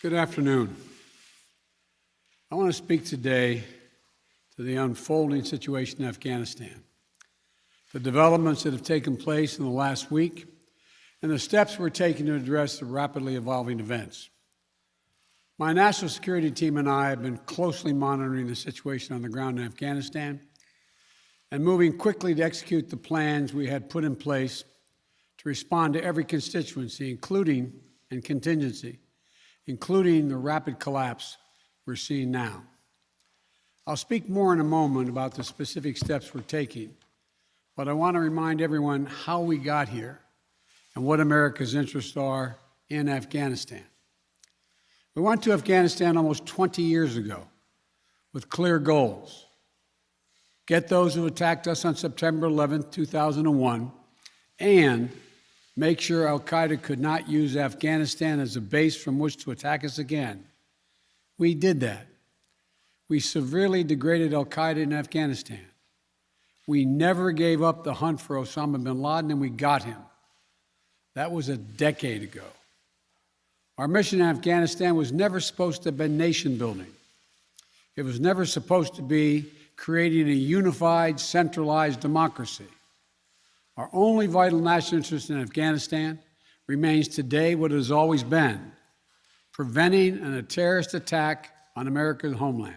Good afternoon. I want to speak today to the unfolding situation in Afghanistan, the developments that have taken place in the last week, and the steps we're taking to address the rapidly evolving events. My national security team and I have been closely monitoring the situation on the ground in Afghanistan and moving quickly to execute the plans we had put in place to respond to every constituency, including the rapid collapse we're seeing now. I'll speak more in a moment about the specific steps we're taking, but I want to remind everyone how we got here and what America's interests are in Afghanistan. We went to Afghanistan almost 20 years ago with clear goals. Get those who attacked us on September 11, 2001, and make sure al-Qaeda could not use Afghanistan as a base from which to attack us again. We did that. We severely degraded al-Qaeda in Afghanistan. We never gave up the hunt for Osama bin Laden, and we got him. That was a decade ago. Our mission in Afghanistan was never supposed to have been nation building. It was never supposed to be creating a unified, centralized democracy. Our only vital national interest in Afghanistan remains today what it has always been: preventing a terrorist attack on America's homeland.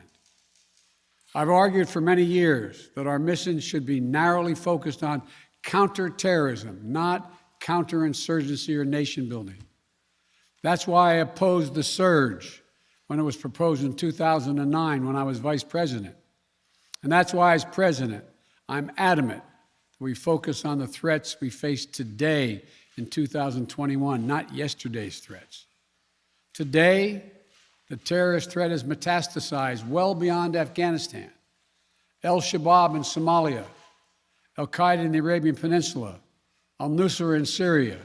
I've argued for many years that our mission should be narrowly focused on counterterrorism, not counterinsurgency or nation building. That's why I opposed the surge when it was proposed in 2009 when I was vice president. And that's why, as president, I'm adamant that we focus on the threats we face today in 2021, not yesterday's threats. Today, the terrorist threat has metastasized well beyond Afghanistan. Al-Shabaab in Somalia, al-Qaeda in the Arabian Peninsula, al-Nusra in Syria,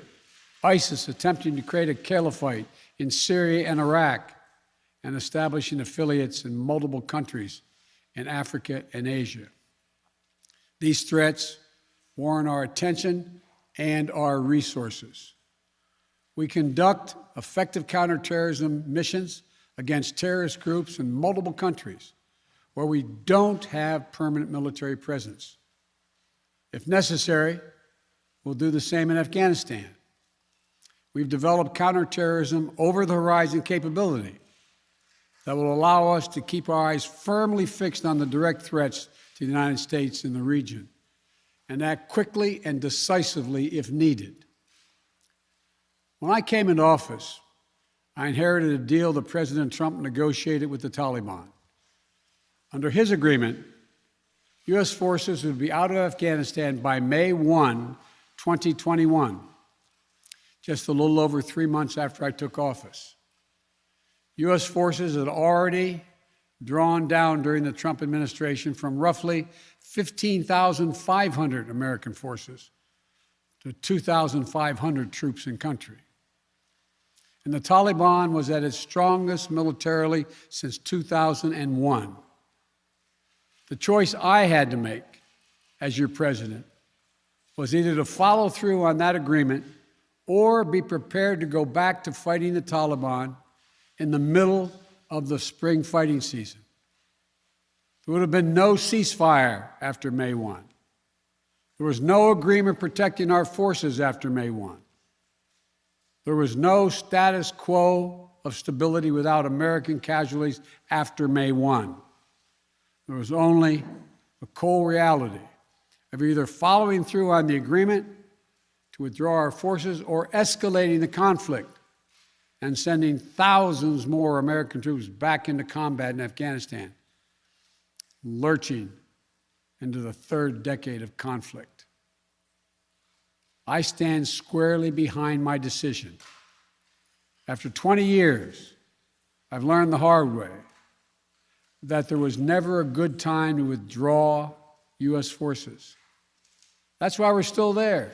ISIS attempting to create a caliphate in Syria and Iraq, and establishing affiliates in multiple countries in Africa and Asia. These threats warrant our attention and our resources. We conduct effective counterterrorism missions against terrorist groups in multiple countries where we don't have permanent military presence. If necessary, we'll do the same in Afghanistan. We've developed counterterrorism over-the-horizon capability that will allow us to keep our eyes firmly fixed on the direct threats to the United States and the region, and act quickly and decisively if needed. When I came into office, I inherited a deal that President Trump negotiated with the Taliban. Under his agreement, U.S. forces would be out of Afghanistan by May 1, 2021, just a little over 3 months after I took office. U.S. forces had already drawn down during the Trump administration from roughly 15,500 American forces to 2,500 troops in country. And the Taliban was at its strongest militarily since 2001. The choice I had to make as your president was either to follow through on that agreement or be prepared to go back to fighting the Taliban in the middle of the spring fighting season. There would have been no ceasefire after May 1. There was no agreement protecting our forces after May 1. There was no status quo of stability without American casualties after May 1. There was only a cold reality of either following through on the agreement to withdraw our forces or escalating the conflict and sending thousands more American troops back into combat in Afghanistan, lurching into the third decade of conflict. I stand squarely behind my decision. After 20 years, I've learned the hard way that there was never a good time to withdraw U.S. forces. That's why we're still there.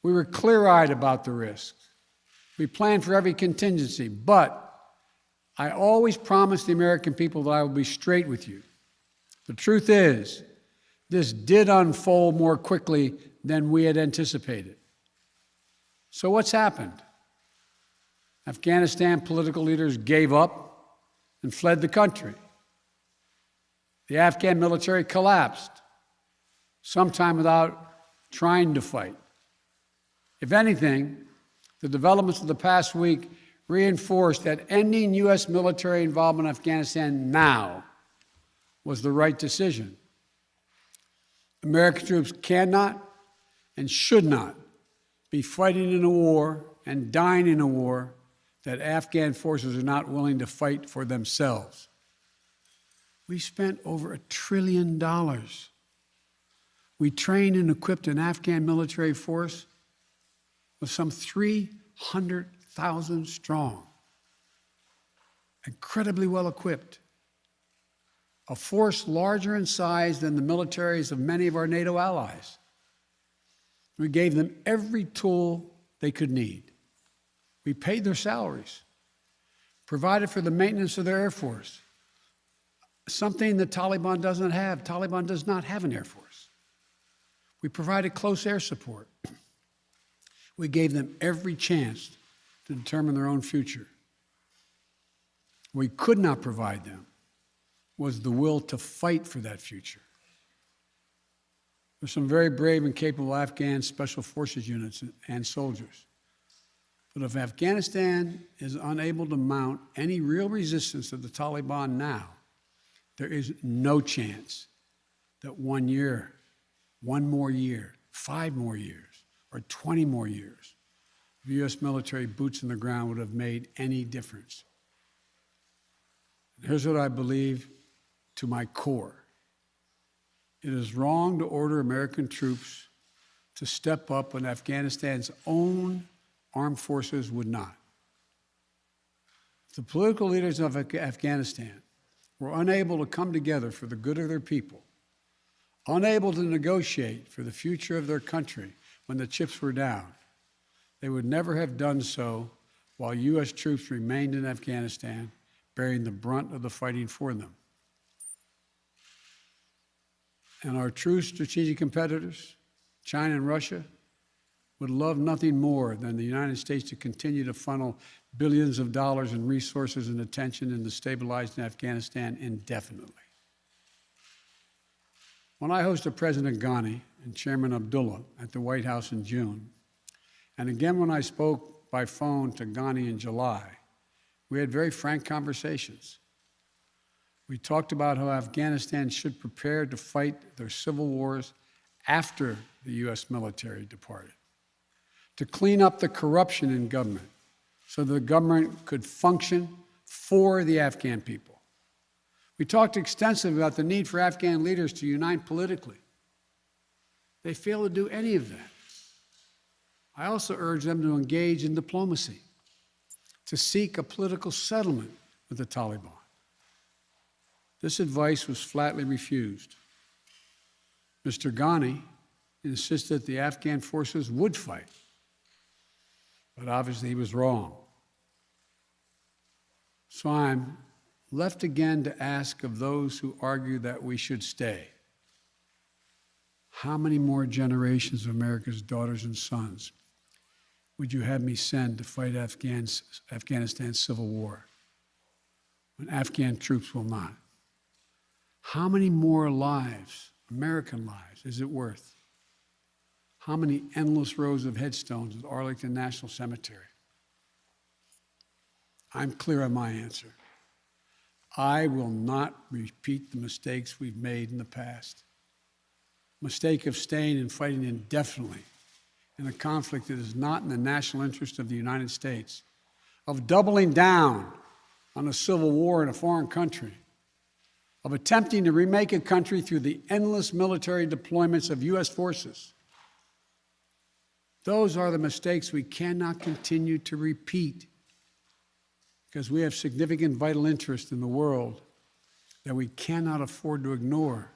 We were clear-eyed about the risks. We planned for every contingency, but I always promised the American people that I would be straight with you. The truth is, this did unfold more quickly than we had anticipated. So what's happened? Afghanistan political leaders gave up and fled the country. The Afghan military collapsed, sometime without trying to fight. If anything, the developments of the past week reinforced that ending U.S. military involvement in Afghanistan now was the right decision. American troops cannot and should not be fighting in a war and dying in a war that Afghan forces are not willing to fight for themselves. We spent over $1 trillion. We trained and equipped an Afghan military force with some 300,000 strong, incredibly well equipped, a force larger in size than the militaries of many of our NATO allies. We gave them every tool they could need. We paid their salaries, provided for the maintenance of their Air Force, something the Taliban doesn't have. Taliban does not have an Air Force. We provided close air support. We gave them every chance to determine their own future. What we could not provide them was the will to fight for that future. There's some very brave and capable Afghan special forces units and soldiers. But if Afghanistan is unable to mount any real resistance to the Taliban now, there is no chance that 1 year, 1 more year, 5 more years, or 20 more years of U.S. military boots on the ground would have made any difference. Here's what I believe to my core. It is wrong to order American troops to step up when Afghanistan's own armed forces would not. If the political leaders of Afghanistan were unable to come together for the good of their people, unable to negotiate for the future of their country when the chips were down, they would never have done so while U.S. troops remained in Afghanistan, bearing the brunt of the fighting for them. And our true strategic competitors, China and Russia, would love nothing more than the United States to continue to funnel billions of dollars in resources and attention into stabilizing Afghanistan indefinitely. When I hosted President Ghani and Chairman Abdullah at the White House in June, and again when I spoke by phone to Ghani in July, we had very frank conversations. We talked about how Afghanistan should prepare to fight their civil wars after the U.S. military departed, to clean up the corruption in government so the government could function for the Afghan people. We talked extensively about the need for Afghan leaders to unite politically. They failed to do any of that. I also urged them to engage in diplomacy, to seek a political settlement with the Taliban. This advice was flatly refused. Mr. Ghani insisted the Afghan forces would fight, but obviously he was wrong. So I'm left again to ask of those who argue that we should stay, how many more generations of America's daughters and sons would you have me send to fight Afghanistan's civil war when Afghan troops will not? How many more lives, American lives, is it worth? How many endless rows of headstones at Arlington National Cemetery? I'm clear on my answer. I will not repeat the mistakes we've made in the past. Mistake of staying and fighting indefinitely in a conflict that is not in the national interest of the United States, of doubling down on a civil war in a foreign country, of attempting to remake a country through the endless military deployments of U.S. forces. Those are the mistakes we cannot continue to repeat because we have significant vital interest in the world that we cannot afford to ignore.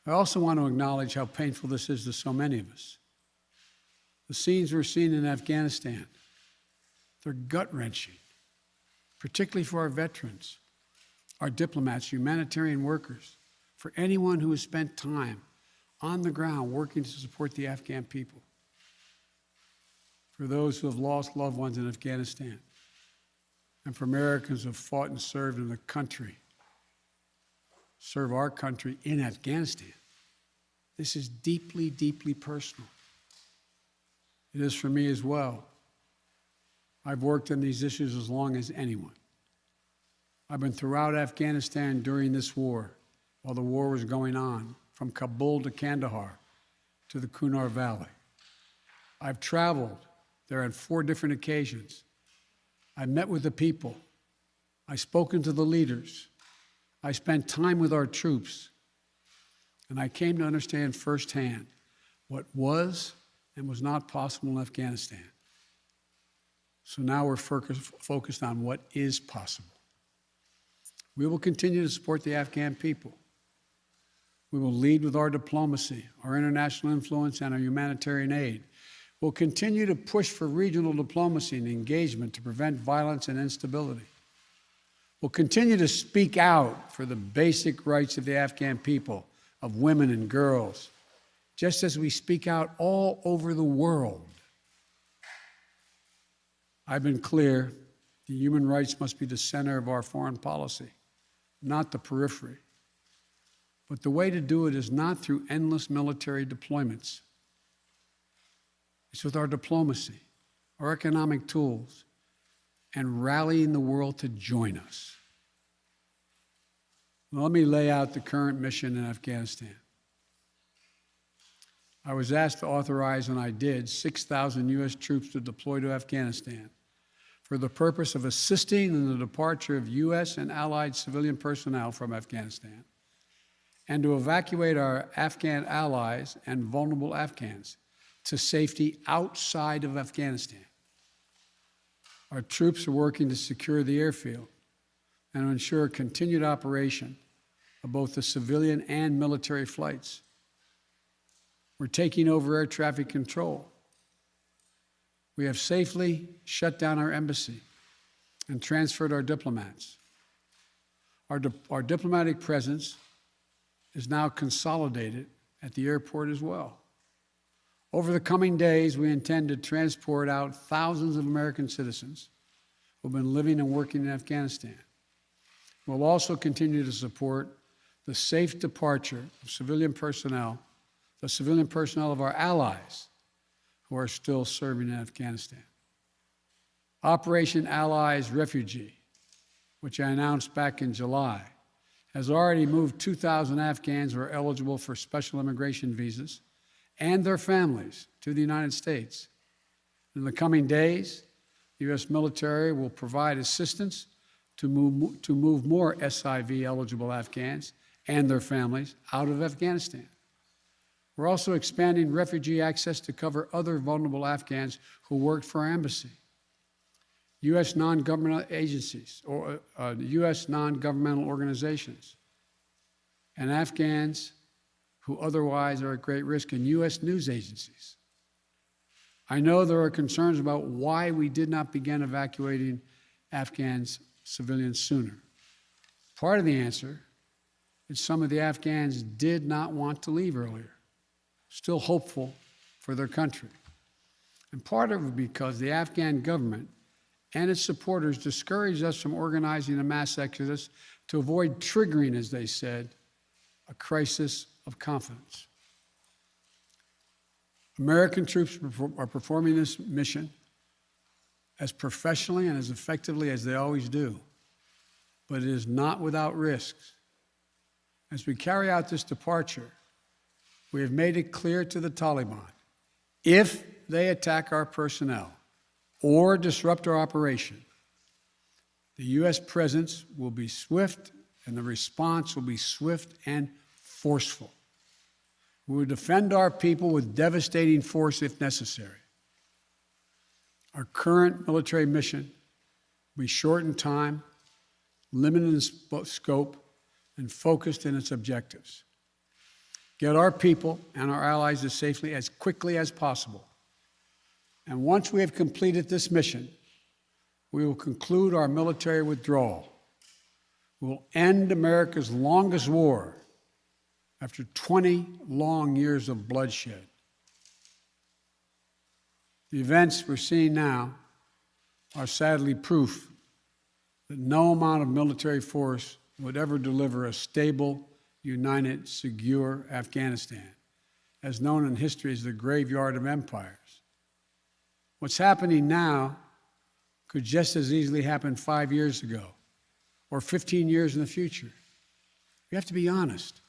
I also want to acknowledge how painful this is to so many of us. The scenes we're seeing in Afghanistan, they're gut-wrenching, particularly for our veterans, our diplomats, humanitarian workers, for anyone who has spent time on the ground working to support the Afghan people. for those who have lost loved ones in Afghanistan, and for Americans who have fought and served in the country, serve our country in Afghanistan. This is deeply, deeply personal. It is for me as well. I've worked on these issues as long as anyone. I've been throughout Afghanistan during this war, while the war was going on, from Kabul to Kandahar to the Kunar Valley. I've traveled there on 4 different occasions. I met with the people. I've spoken to the leaders. I spent time with our troops. And I came to understand firsthand what was and was not possible in Afghanistan. So now we're focused on what is possible. We will continue to support the Afghan people. We will lead with our diplomacy, our international influence, and our humanitarian aid. We'll continue to push for regional diplomacy and engagement to prevent violence and instability. We'll continue to speak out for the basic rights of the Afghan people, of women and girls, just as we speak out all over the world. I've been clear, the human rights must be the center of our foreign policy, not the periphery. But the way to do it is not through endless military deployments. It's with our diplomacy, our economic tools, and rallying the world to join us. Now, let me lay out the current mission in Afghanistan. I was asked to authorize, and I did, 6,000 U.S. troops to deploy to Afghanistan for the purpose of assisting in the departure of U.S. and allied civilian personnel from Afghanistan, and to evacuate our Afghan allies and vulnerable Afghans to safety outside of Afghanistan. Our troops are working to secure the airfield and to ensure continued operation of both the civilian and military flights. We're taking over air traffic control. We have safely shut down our embassy and transferred our diplomats. Our diplomatic presence is now consolidated at the airport as well. Over the coming days, we intend to transport out thousands of American citizens who have been living and working in Afghanistan. We'll also continue to support the safe departure of civilian personnel, the civilian personnel of our allies who are still serving in Afghanistan. Operation Allies Refugee, which I announced back in July, has already moved 2,000 Afghans who are eligible for special immigration visas and their families to the United States. In the coming days, the U.S. military will provide assistance to move more SIV-eligible Afghans and their families out of Afghanistan. We're also expanding refugee access to cover other vulnerable Afghans who worked for our embassy, U.S. non-governmental agencies, or U.S. non-governmental organizations, and Afghans who otherwise are at great risk, in U.S. news agencies. I know there are concerns about why we did not begin evacuating Afghans civilians sooner. Part of the answer is some of the Afghans did not want to leave earlier, still hopeful for their country. And part of it because the Afghan government and its supporters discouraged us from organizing a mass exodus to avoid triggering, as they said, a crisis of confidence. American troops are performing this mission as professionally and as effectively as they always do, but it is not without risks. As we carry out this departure, we have made it clear to the Taliban, if they attack our personnel or disrupt our operation, the U.S. presence will be swift and the response will be swift and forceful. We will defend our people with devastating force if necessary. Our current military mission will be short in time, limited in scope, and focused in its objectives. Get our people and our allies to safety as quickly as possible. And once we have completed this mission, we will conclude our military withdrawal. We will end America's longest war after 20 long years of bloodshed. The events we're seeing now are sadly proof that no amount of military force would ever deliver a stable, united, secure Afghanistan, as known in history as the graveyard of empires. What's happening now could just as easily happen 5 years ago or 15 years in the future. We have to be honest.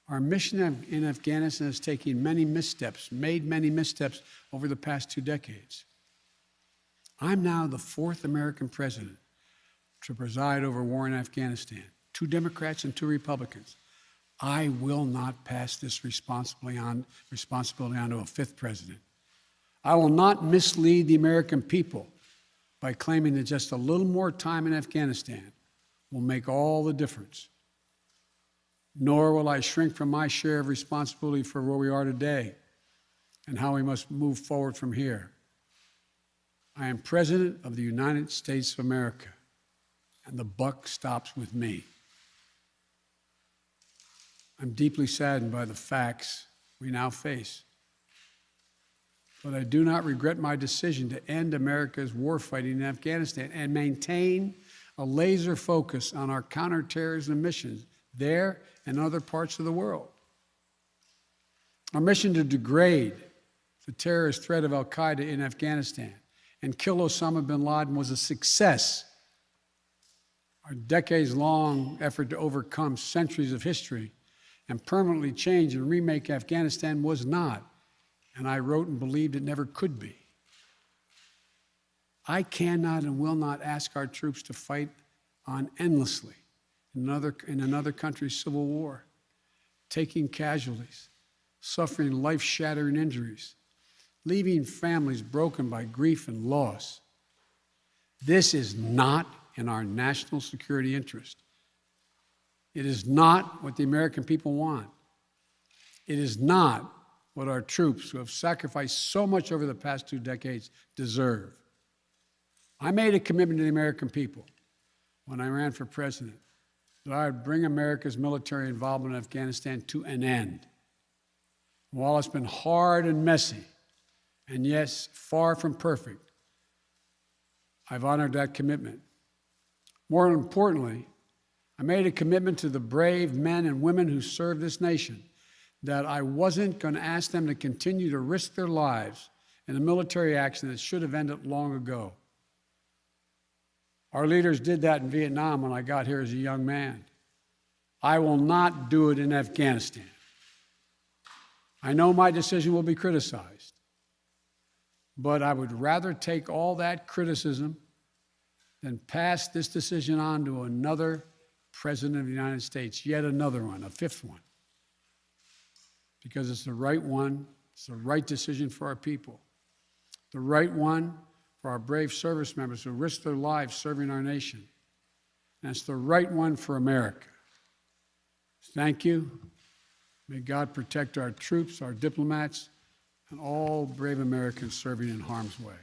Our mission in Afghanistan is taking many missteps, made many missteps over the past 2 decades. I'm now the 4th American president to preside over war in Afghanistan. 2 Democrats and 2 Republicans. I will not pass this responsibility on to a 5th president. I will not mislead the American people by claiming that just a little more time in Afghanistan will make all the difference. Nor will I shrink from my share of responsibility for where we are today and how we must move forward from here. I am President of the United States of America, and the buck stops with me. I'm deeply saddened by the facts we now face, but I do not regret my decision to end America's warfighting in Afghanistan and maintain a laser focus on our counterterrorism missions there and other parts of the world. Our mission to degrade the terrorist threat of al-Qaeda in Afghanistan and kill Osama bin Laden was a success. Our decades-long effort to overcome centuries of history and permanently change and remake Afghanistan was not, and I wrote and believed it never could be. I cannot and will not ask our troops to fight on endlessly in another country's civil war, taking casualties, suffering life-shattering injuries, leaving families broken by grief and loss. This is not in our national security interest. It is not what the American people want. It is not what our troops, who have sacrificed so much over the past 2 decades, deserve. I made a commitment to the American people when I ran for president that I would bring America's military involvement in Afghanistan to an end. While it's been hard and messy, and yes, far from perfect, I've honored that commitment. More importantly, I made a commitment to the brave men and women who serve this nation that I wasn't going to ask them to continue to risk their lives in a military action that should have ended long ago. Our leaders did that in Vietnam when I got here as a young man. I will not do it in Afghanistan. I know my decision will be criticized, but I would rather take all that criticism than pass this decision on to another president of the United States, yet another one, a 5th one, because it's the right one, it's the right decision for our people, the right one for our brave service members who risk their lives serving our nation, and it's the right one for America. Thank you. May God protect our troops, our diplomats, and all brave Americans serving in harm's way.